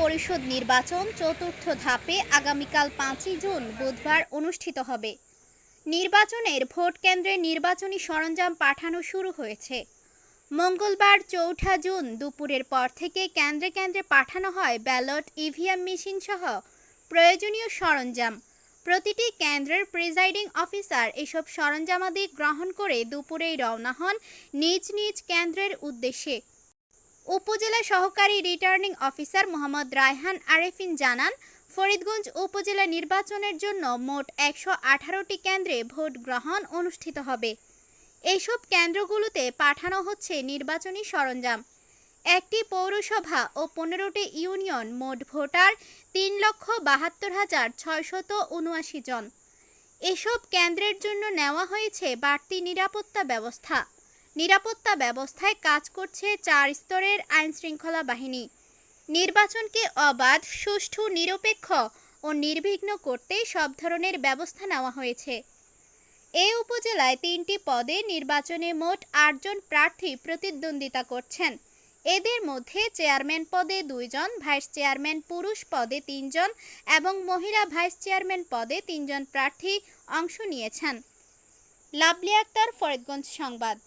পরিষদ নির্বাচন চতুর্থ ধাপে আগামীকাল 5ই জুন বুধবার অনুষ্ঠিত হবে। নির্বাচনের ভোট কেন্দ্রে নির্বাচনী সরঞ্জাম পাঠানো শুরু হয়েছে। মঙ্গলবার 4 জুন দুপুরের পর থেকে কেন্দ্রে কেন্দ্রে পাঠানো হয় ব্যালট, ইভিএম মেশিন সহ প্রয়োজনীয় সরঞ্জাম। প্রতিটি কেন্দ্রের প্রিজাইডিং অফিসার এসব সরঞ্জামাদি গ্রহণ করে দুপুরেই রওনা হন নিজ নিজ কেন্দ্রের উদ্দেশ্যে। উপজেলা সহকারী রিটার্নিং অফিসার মোহাম্মদ রায়হান আরেফিন জানান, ফরিদগঞ্জ উপজেলা নির্বাচনের জন্য মোট 118টি কেন্দ্রে ভোট গ্রহণ অনুষ্ঠিত হবে। এইসব কেন্দ্রগুলোতে পাঠানো হচ্ছে নির্বাচনী সরঞ্জাম। একটি পৌরসভা ও 15টি ইউনিয়ন, মোট ভোটার 3,72,679 জন। এসব কেন্দ্রের জন্য নেওয়া হয়েছে বাড়তি নিরাপত্তা ব্যবস্থা। নিরাপত্তা ব্যবস্থায় কাজ করছে 4 স্তরের আইনশৃঙ্খলা বাহিনী। নির্বাচনকে অবাধ, সুষ্ঠু, নিরপেক্ষ ও নির্বিঘ্ন করতে সব ধরনের ব্যবস্থা নেওয়া হয়েছে। এই উপজেলায় 3টি পদে নির্বাচনে মোট 8 জন প্রার্থী প্রতিদ্বন্দ্বিতা করছেন। এদের মধ্যে চেয়ারম্যান পদে 2 জন, ভাইস চেয়ারম্যান পুরুষ পদে 3 জন এবং মহিলা ভাইস চেয়ারম্যান পদে 3 জন প্রার্থী অংশ নিয়েছেন। লাভলি আক্তার, ফরিদগঞ্জ সংবাদ।